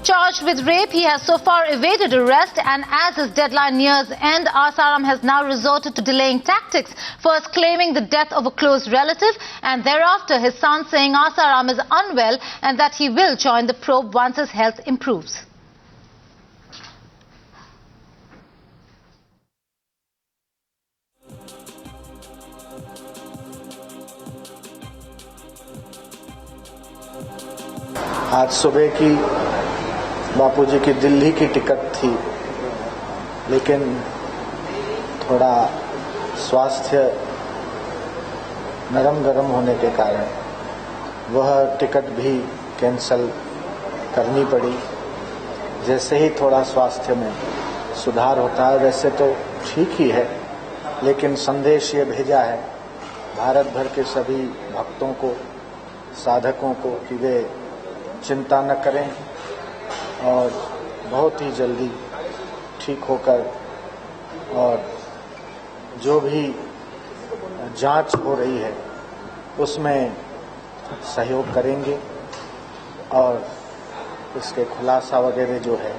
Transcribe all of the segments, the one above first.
Charged with rape, he has so far evaded arrest, and as his deadline nears end, Asaram has now resorted to delaying tactics, first claiming the death of a close relative and thereafter his son saying Asaram is unwell and that he will join the probe once his health improves. आज सुबह की बापूजी की दिल्ली की ticket थी, लेकिन थोड़ा स्वास्थ्य नरम गरम होने के कारण वह टिकट भी कैंसल करनी पड़ी। जैसे ही थोड़ा स्वास्थ्य में सुधार होता है, वैसे तो ठीक ही है, लेकिन संदेश ये भेजा है भारत भर के सभी भक्तों को, साधकों को कि वे चिंता न करें और बहुत ही जल्दी ठीक होकर और जो भी जांच हो रही है उसमें सहयोग करेंगे और इसके खुलासा वगैरह जो है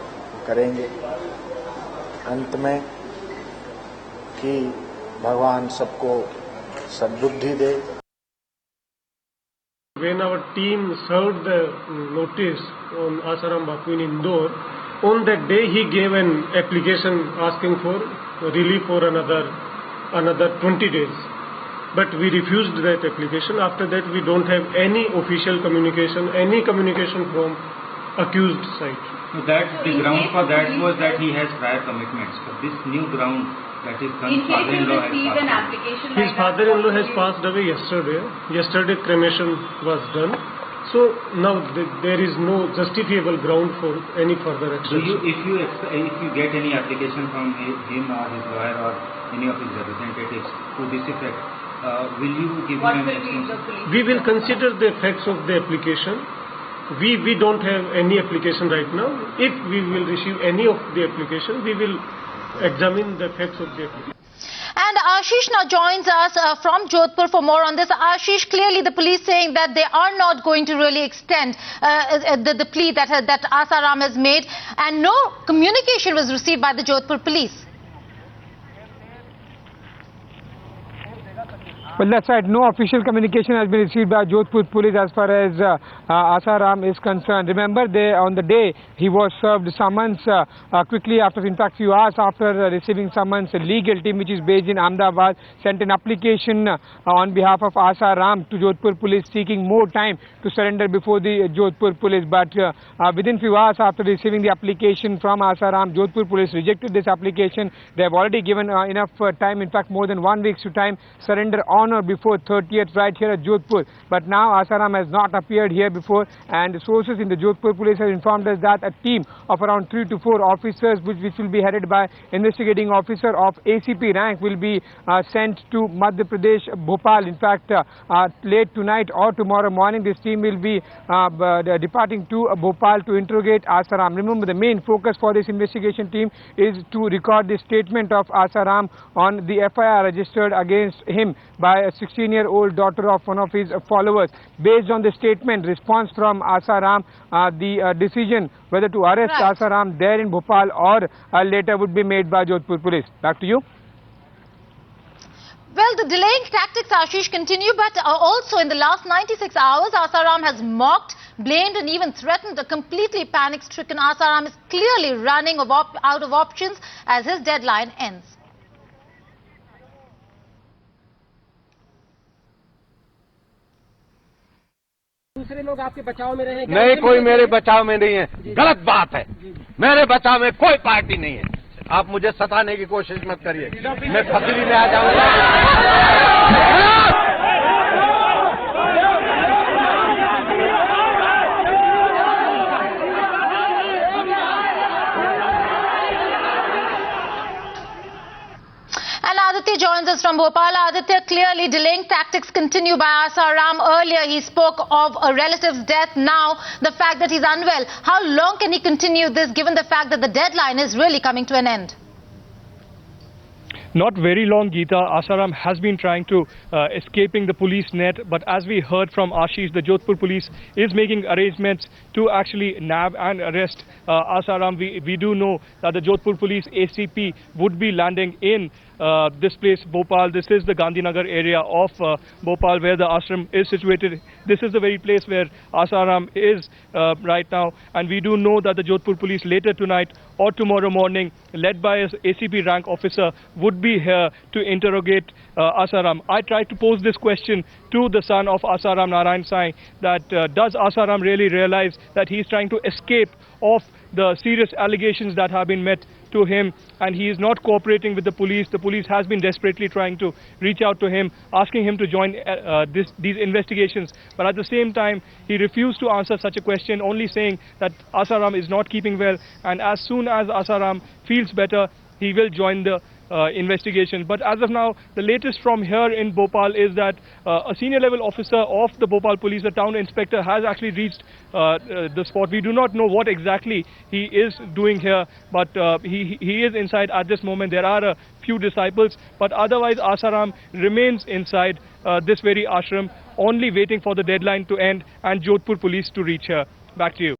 करेंगे। अंत में कि भगवान सबको सद्बुद्धि दे। When our team served the notice on Asaram Bapu in Indore, on that day he gave an application asking for relief for another 20 days. But we refused that application. After that we don't have any official communication, from accused side. So that the ground for that was that he has prior commitments. But this new ground that is father-in-law has passed. His father-in-law has passed away yesterday. Yesterday cremation was done. So now there is no justifiable ground for any further action. So if you get any application from him or his lawyer or any of his representatives to this effect, will you give him an extension? We will consider the effects of the application. We don't have any application right now. If we will receive any of the application, we will examine the effects of the application. And Ashish now joins us from Jodhpur for more on this. Ashish, clearly the police saying that they are not going to really extend the plea that Asaram has made, and no communication was received by the Jodhpur police. Well, that's right. No official communication has been received by Jodhpur police as far as Asaram is concerned. Remember, on the day he was served summons quickly after, in fact, few hours after receiving summons, a legal team which is based in Ahmedabad sent an application on behalf of Asaram to Jodhpur police seeking more time to surrender before the Jodhpur police. But within few hours after receiving the application from Asaram, Jodhpur police rejected this application. They have already given enough time, in fact more than 1 week's time, surrender on or before 30th right here at Jodhpur. But now Asaram has not appeared here before, and sources in the Jodhpur police have informed us that a team of around 3 to 4 officers which will be headed by investigating officer of ACP rank will be sent to Madhya Pradesh, Bhopal. In fact, late tonight or tomorrow morning this team will be departing to Bhopal to interrogate Asaram. Remember, the main focus for this investigation team is to record the statement of Asaram on the FIR registered against him by a 16-year-old daughter of one of his followers. Based on the statement, response from Asaram, the decision whether to arrest Asaram there in Bhopal or later would be made by Jodhpur police. Back to you. Well, the delaying tactics, Ashish, continue, but also in the last 96 hours, Asaram has mocked, blamed and even threatened a completely panic-stricken Asaram is clearly running out of options as his deadline ends. दूसरे लोग आपके बचाव में रहे? नहीं, कोई मेरे बचाव में नहीं है, गलत बात है। मेरे बचाव में कोई पार्टी नहीं है। आप मुझे सताने की कोशिश मत करिए, मैं फकीरी में आ जाऊंगा। Aditya joins us from Bhopal. Aditya, clearly delaying tactics continue by Asaram. Earlier he spoke of a relative's death. Now the fact that he's unwell. How long can he continue this given the fact that the deadline is really coming to an end? Not very long, Geeta. Asaram has been trying to escaping the police net, but as we heard from Ashish, the Jodhpur police is making arrangements to actually nab and arrest Asaram. We do know that the Jodhpur police ACP would be landing in this place, Bhopal. This is the Gandhinagar area of Bhopal where the ashram is situated. This is the very place where Asaram is right now, and we do know that the Jodhpur police later tonight or tomorrow morning, led by an ACP rank officer, would be here to interrogate Asaram. I tried to pose this question to the son of Asaram, Narayan Sai, that does Asaram really realize that he is trying to escape of the serious allegations that have been met to him, and he is not cooperating with the police. The police has been desperately trying to reach out to him, asking him to join these investigations, but at the same time he refused to answer such a question, only saying that Asaram is not keeping well, and as soon as Asaram feels better, he will join the investigation. But as of now, the latest from here in Bhopal is that a senior level officer of the Bhopal police, the town inspector, has actually reached the spot. We do not know what exactly he is doing here, but he is inside at this moment. There are a few disciples, but otherwise Asaram remains inside this very ashram, only waiting for the deadline to end and Jodhpur police to reach here. Back to you.